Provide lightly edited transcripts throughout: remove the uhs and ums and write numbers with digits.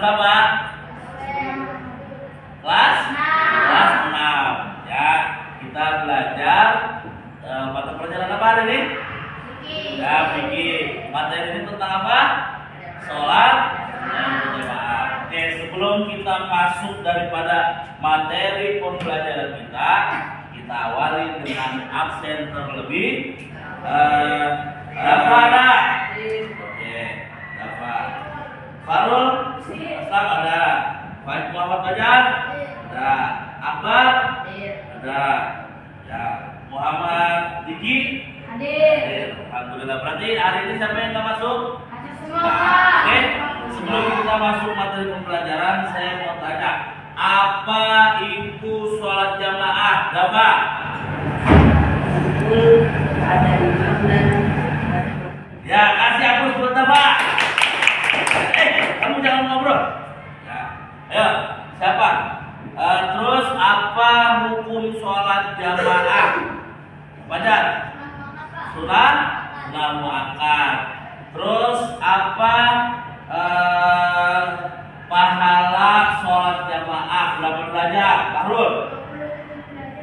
berapa? Kelas 6. Ya, kita belajar mata pelajaran apa hari ini? Ya, fikih. Materi ini tentang apa? Sholat berjamaah. Oke, sebelum kita masuk daripada materi pembelajaran kita awali dengan absen terlebih. Dafa ada? Oke, Dafa. Farul? Aslam ada. Faik Muhammad Fajar? Ada. Akbar? Ada. Ya, Muhammad Diki? Hadir. Alhamdulillah. Berarti hari ini siapa yang nggak masuk? Oke, sebelum kita masuk materi pembelajaran, saya mau tanya, apa itu sholat jamaah? Dafa? Ada imam dan Ya, kasih hapus buat Dafa. Kamu jangan ngobrol. Ya, ayo, siapa? Terus apa hukum sholat jamaah? Fajar? Sunat muakkad. Terus apa pahala sholat jamaah berapa derajat? Bahrul?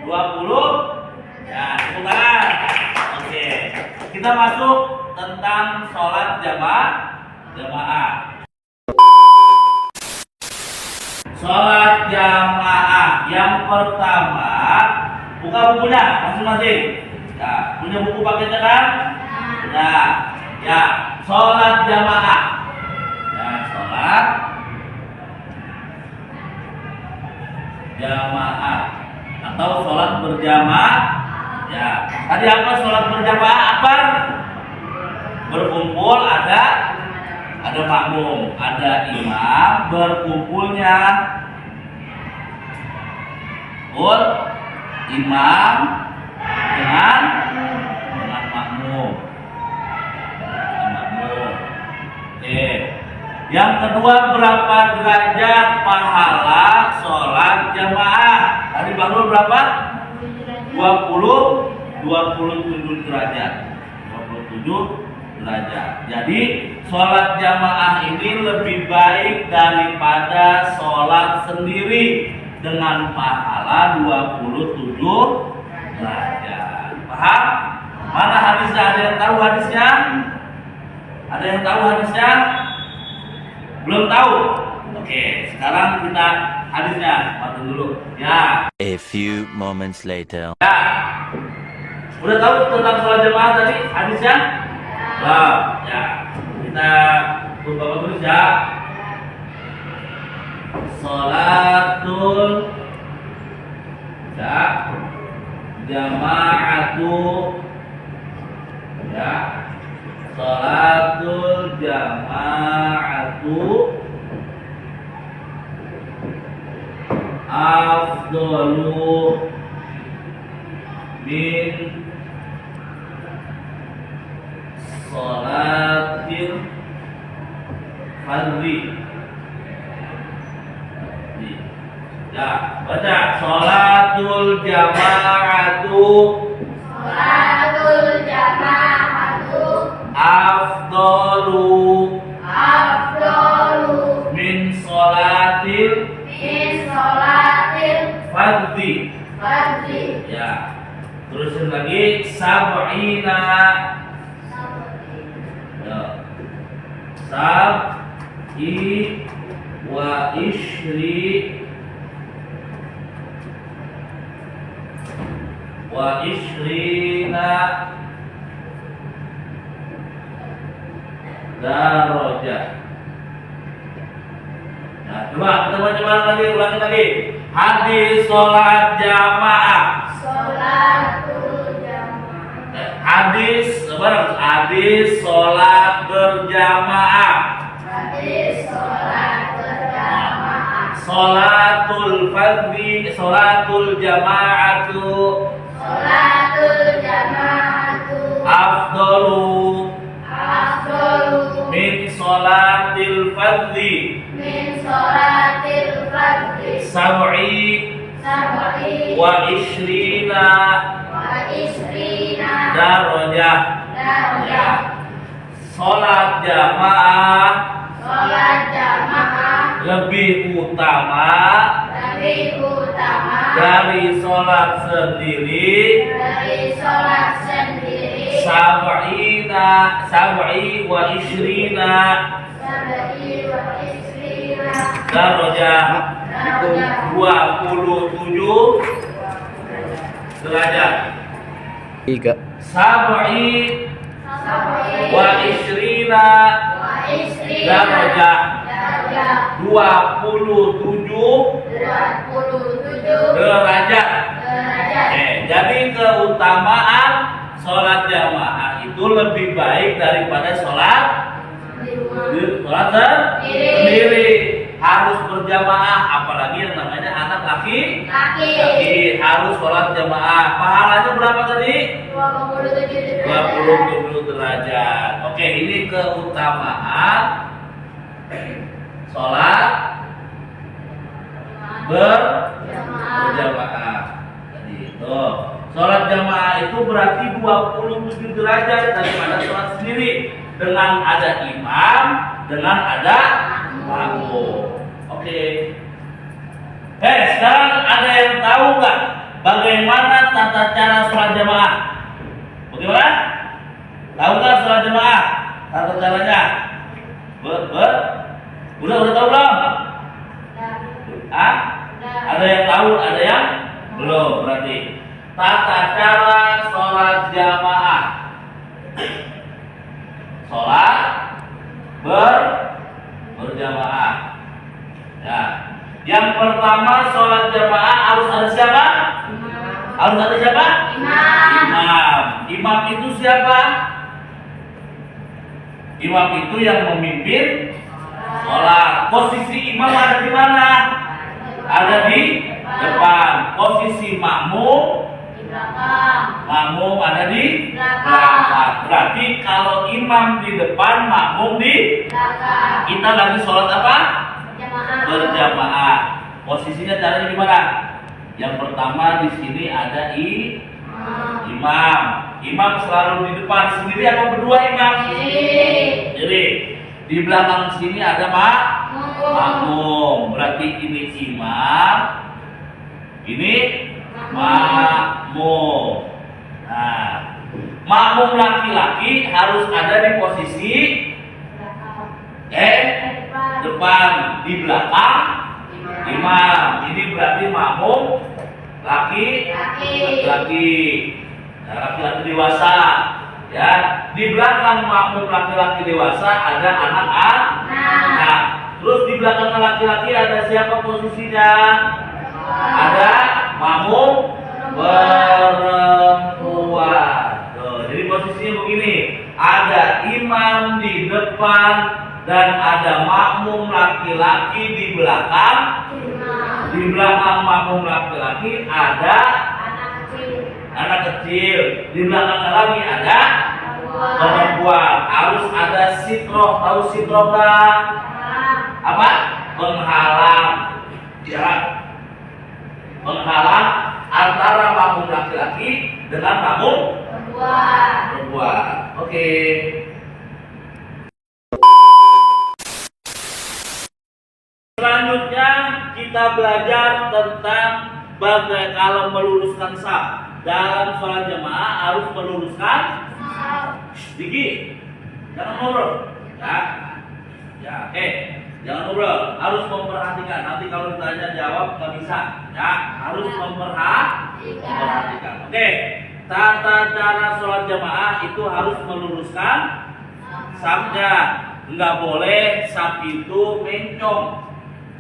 20? Ya, tepuk tangan. Oke, kita masuk tentang sholat jamaah. Sholat jamaah yang pertama, buka bukunya masing-masing. Ya, punya buku pakai kan? Ya, sholat jamaah. Ya, sholat jamaah atau sholat berjamaah. Ya, tadi apa sholat berjamaah? Apa? Berkumpul ada makmum, ada imam, berkumpulnya imam dengan makmum. Oke. Yang kedua, berapa derajat pahala sholat jamaah? Tadi baru berapa? 27 derajat. 27 derajat. Jadi sholat jamaah ini lebih baik daripada sholat sendiri dengan pahala 27 derajat. Paham? Mana hadisnya? Ada yang tahu hadisnya? Ada yang tahu hadisnya? Belum tahu? Oke, sekarang kita hadisnya. Bantu dulu. Ya. A few moments later. Ya. Udah tahu tentang sholat jamaah tadi hadisnya? Belum. Ya. Kita Bapak tulis ya. Sholatul jamaatu, ya, sholatul jamaatu afdalu min sholatil fardhi. Ya, baca sholatul jamaatu afdalu min sholatil fardhi. Ya, terusin lagi sab'ina. Ya, sab'i wa ishrina darajah. Nah, coba kita ulangi lagi. Hadis sholat jamaah. Hadis sholat berjamaah. Sholatul fardhi, sholatul jamaatu afdalu min sholatil fardhi sab'i wa ishrina darajah. Sholat jamaah sholat jamaah lebih utama dari sholat sendiri sab'i wa ishrina darajah 27 derajat. Tiga. Sab'i wa ishrina darajah 27 derajat. Jadi keutamaan sholat jamaah itu lebih baik daripada sholat sendiri. Harus berjamaah, apalagi yang namanya anak laki harus sholat jamaah. Pahalanya berapa tadi? 27 derajat. Oke, ini keutamaan sholat berjamaah. Jadi itu sholat jamaah itu berarti 27 derajat daripada sholat sendiri, dengan ada imam, dengan ada makmum. Oke. Sekarang ada yang tahu nggak bagaimana tata cara sholat jamaah? Bagaimana? Tahu nggak sholat jamaah? Tata caranya? Udah tahu belum? Ada yang tahu, ada yang belum. Berarti tata cara sholat jamaah. Sholat berjamaah. Ya. Yang pertama sholat jamaah harus ada siapa? Harus ada siapa? Imam. Imam itu siapa? Imam itu yang memimpin sholat. Posisi imam ada di mana? Ada di depan. Posisi makmum ada di belakang. Berarti kalau imam di depan, makmum di belakang. Kita lagi sholat apa? Berjamaah. Posisinya caranya gimana? Yang pertama di sini ada imam. Imam selalu di depan sendiri atau berdua imam? Jadi di belakang sini ada makmum. Berarti ini imam, ini makmum. Nah, makmum laki-laki harus ada di posisi depan, di belakang imam. Ini berarti makmum laki-laki. Nah, laki-laki dewasa. Ya, di belakang makmum laki-laki dewasa ada anak-anak. Nah, terus di belakang laki-laki ada siapa posisinya? Ada makmum perempuan. Jadi posisinya begini, ada imam di depan dan ada makmum laki-laki di belakang. Di belakang makmum laki-laki ada anak kecil. Di belakang lagi ada perempuan. Harus ada sitroh. Tahu sitroh nggak? Apa? Penghalang. Ya. Penghalang antara makmum laki-laki dengan makmum perempuan. Oke. Selanjutnya kita belajar tentang bagaimana kalau meluruskan saf. Dalam sholat jamaah harus meluruskan gigi. Jangan ngobrol. Ya, jangan ngobrol. Harus memperhatikan. Nanti kalau ditanya jawab nggak bisa. Ya, harus memperhatikan. Oke. Tata cara sholat jamaah itu harus meluruskan safnya. Nggak boleh saf itu mencong.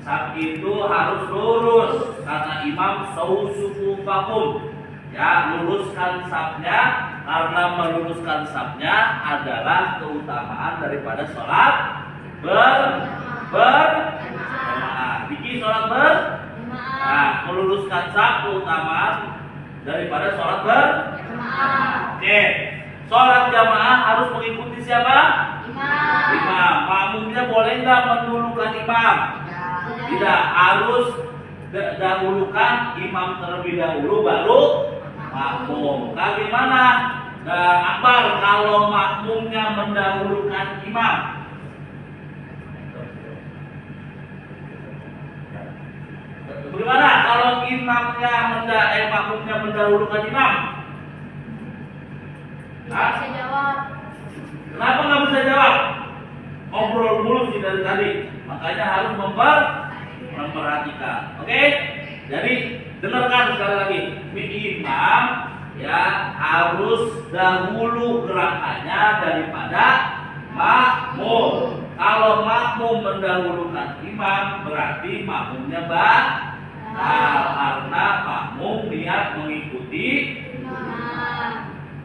Saf itu harus lurus karena imam sausufufakum. Ya, luruskan safnya, karena meluruskan safnya adalah keutamaan daripada sholat berjamaah. Bikin sholat berjamaah. Meluruskan saf keutamaan daripada sholat berjamaah. Oke, sholat jamaah harus mengikuti siapa? Imam. Makmumnya boleh nggak mendulukan imam? Tidak, harus dahulukan imam terlebih dahulu baru makmum. Bagaimana Akbar kalau makmumnya mendahulukan imam? makmumnya mendahulukan imam? Hah? Bisa jawab. Kenapa nggak bisa jawab? Ngobrol mulu sih dari tadi. Makanya harus memperhatikan. Oke? Jadi dengarkan sekali lagi. Imam ya harus dahulu gerakannya daripada makmum. Kalau makmum mendahulukan imam berarti makmumnya karena makmum niat mengikuti.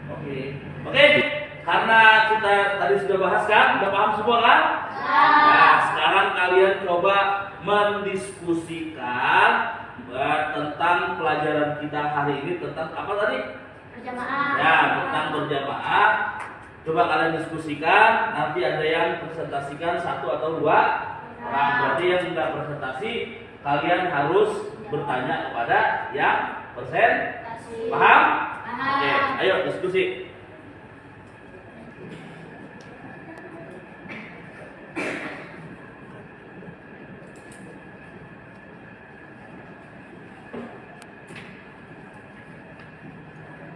Oke. Karena kita tadi sudah bahas kan, sudah paham semua kan? Nah, sekarang kalian coba mendiskusikan tentang pelajaran kita hari ini tentang apa tadi? Berjamaah. Ya, tentang berjamaah. Coba kalian diskusikan. Nanti ada yang presentasikan satu atau dua orang. Berarti yang tidak presentasi, kalian harus bertanya kepada yang presentasi. Paham? Oke, ayo diskusi.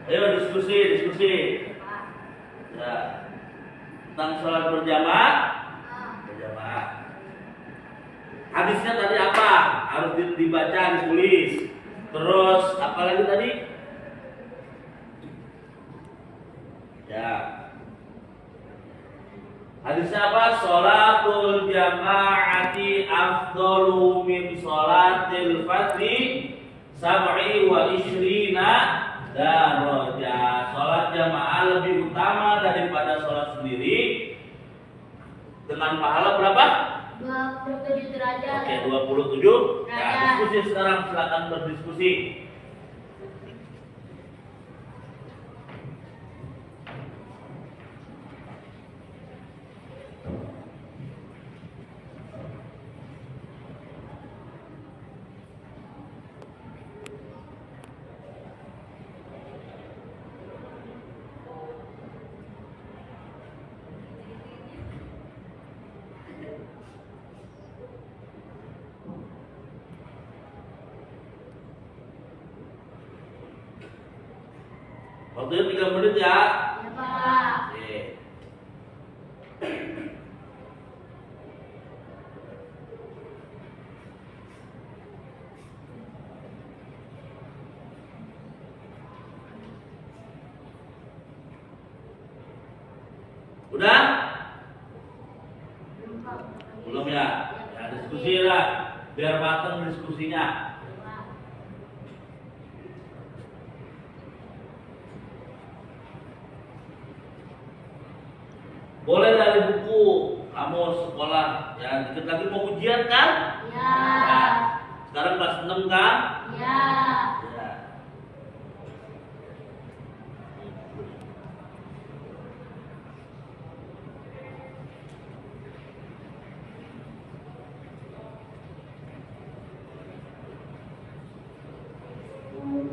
Ayo diskusi. Ya. Tentang sholat berjamaah. Hadisnya tadi apa? Harus dibaca, ditulis. Terus apa lagi tadi? Ya. Hadisnya apa? Sholatul jama'ati afdalu min sholatil fardhi sab'i wa ishrina darajah. Sholat jamaah lebih utama daripada sholat sendiri dengan pahala berapa? 27 derajat. Oke, 27. Nah, diskusi sekarang, silakan berdiskusi. Waktunya 3 menit ya. Ya, Pak. Oke. Udah? Belum ya? Ya diskusi lah, biar matang diskusinya. Boleh dari buku kamu sekolah ya, dikit lagi mau ujian kan? Ya. Ya. Sekarang kelas 6 kan? Ya. Ya.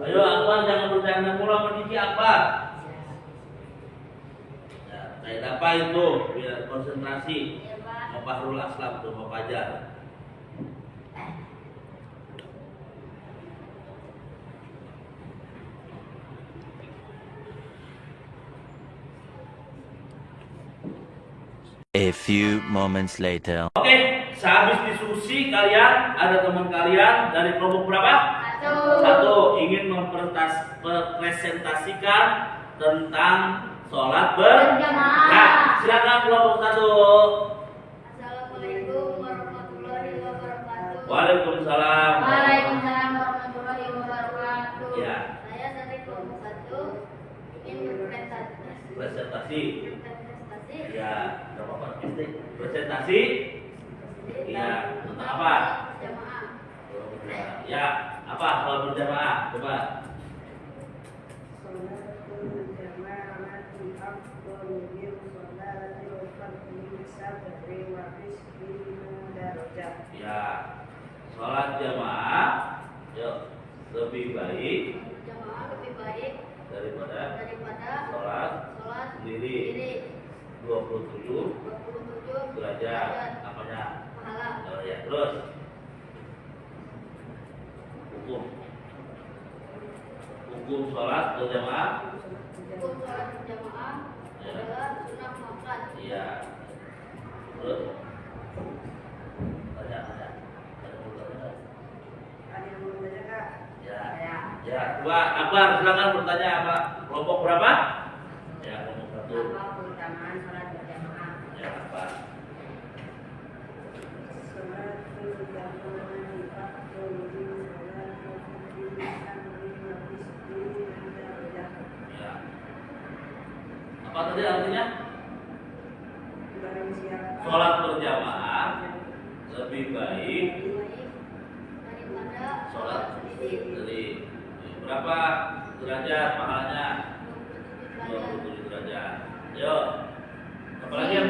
Ayo Akbar, jangan bercanda mulu sama Diki Akbar. Saya apa itu biar konsentrasi. Ya, Pak. Mau Fahrul Aslam tuh mau Fajar. A few moments later. Oke, sehabis diskusi kalian ada teman kalian dari kelompok berapa? Satu ingin mempresentasikan tentang sholat berjamaah. Nah, silakan kelompok satu. Assalamualaikum warahmatullahi wabarakatuh. Waalaikumsalam. Waalaikumsalam warahmatullahi wabarakatuh. Ya. Saya dari kelompok 1 ingin berpresentasi. Presentasi. Ya, berapa Pak? Presentasi. Presentasi Ya, tentang apa? Jamaah. Ya, apa kalau berjamaah? Coba. Ya, sholat jamaah, yuk, lebih baik Jamaah lebih baik daripada sholat sendiri. 27 derajat apanya? pahala. Oh ya, terus hukum. sholat berjamaah. Hukum sholat berjamaah adalah sunnah muakkad. Iya. Terus? Tanya. Ada yang mau bertanya, Kak? Ya. Ya. Dua. Akbar, silakan bertanya apa? Kelompok berapa? Ya, kelompok satu. Apa keutamaan sholat berjamaah? Ya, apa? Ya. Apa tadi artinya? Sholat berjamaah lebih baik Daripada sholat sendiri. sendiri. Berapa derajat pahalanya? 27 derajat. 27 derajat. Yo. Apalagi yang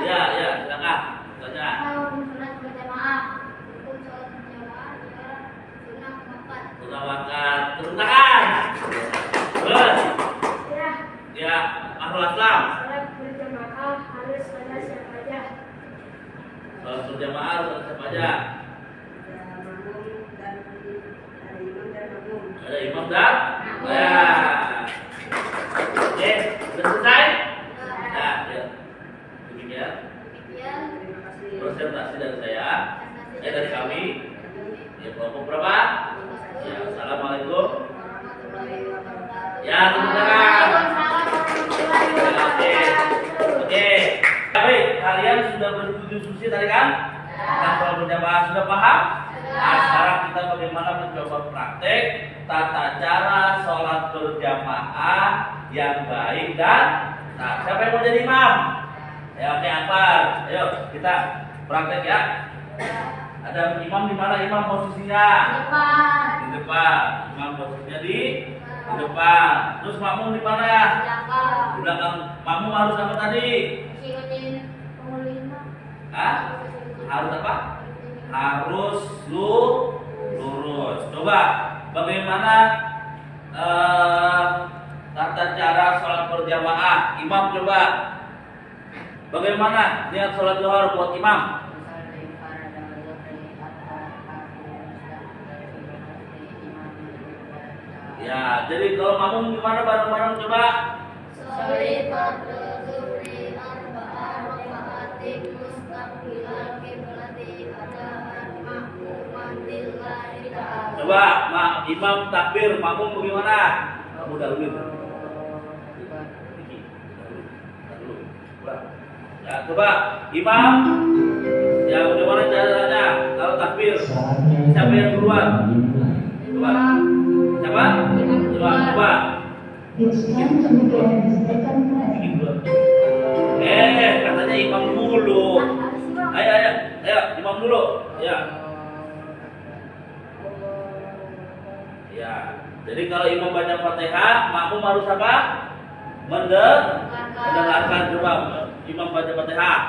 ya, silakan. Tanya. Kalau sholat berjamaah, hukum sholat berjamaah adalah sunnah muakkad. Sudah makan. Turun tangan. Terus. Ya, Ya, Ahlul Islam. sholat berjamaah harus ada siapa aja. Sholat berjamaah harus ada siapa aja? Ada imam dan ya. Oke, sudah selesai? Ya, ya. Demikian Demikian presentasi dari saya. Dari kami. Ya, kelompok berapa? Ya, assalamualaikum. warahmatullahi wabarakatuh. Ya, tepuk tangan. Oke. Oke. Baik, kalian sudah berdiskusi tadi kan? Tentang sholat berjamaah sudah paham? Nah, sekarang kita bagaimana mencoba praktek tata cara sholat berjamaah yang baik dan nah, siapa yang mau jadi imam? Ya, oke, Akbar. Ayo kita praktek ya. Ada imam di mana imam posisinya? Di depan. Imam posisinya di depan. Terus makmum di mana? Di belakang. Makmum harus apa tadi? Hah? Harus apa? Harus lurus. Coba bagaimana tata cara sholat berjamaah imam coba. Bagaimana niat sholat zuhur buat imam? Ya, jadi kalau makmum gimana bareng-bareng coba? Coba imam takbir, makmum bagaimana? Kamu dahulu. Ya, coba imam. Ya, bagaimana caranya? Kalau takbir, siapa yang duluan? Coba. Siapa? Coba. Katanya imam dulu. Ayo, imam dulu. Ya. Ya. Jadi kalau imam baca Fatihah, makmum harus apa? Mendengarkan. Coba imam baca Fatihah.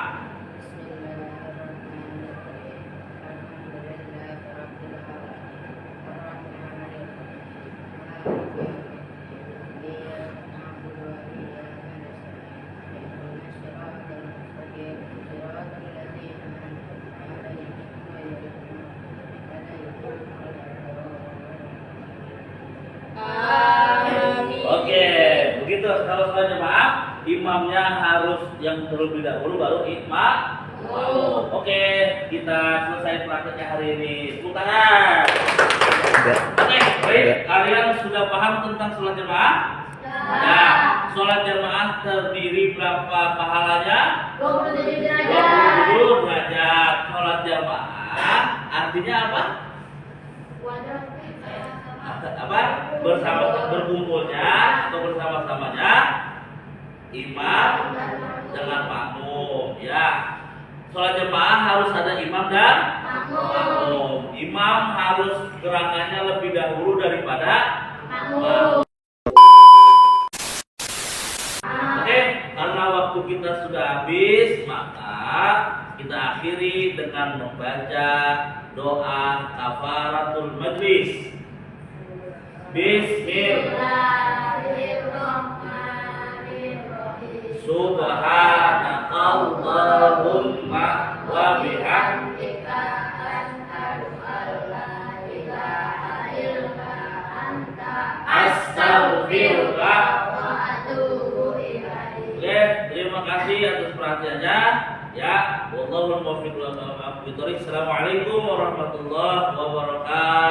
Oke, begitu kalau sholat jemaah, imamnya harus yang terlebih dahulu baru imam. Oke, kita selesai prakteknya hari ini. Tepuk tangan. Oke, baik. Kalian sudah paham tentang sholat jemaah? Ya, sholat jemaah terdiri berapa pahalanya? 27 derajat. 27 derajat. Sholat jemaah artinya apa? Apa? Bersama berkumpulnya atau bersama-samanya imam dengan makmum. Ya, sholat jemaah harus ada imam dan makmum. Imam harus gerakannya lebih dahulu daripada makmum. Oke, karena waktu kita sudah habis, maka kita akhiri dengan membaca doa kafaratul majlis. Bismillahirrahmanirrahim. Subhanakallahumma wa bihamdika asyhadu an la ilaha illa anta astaghfiruka astaghfiruka wa atubu ilaik. Oke, terima kasih atas perhatiannya. Ya, wallahul muwaffiq. Assalamualaikum warahmatullahi wabarakatuh.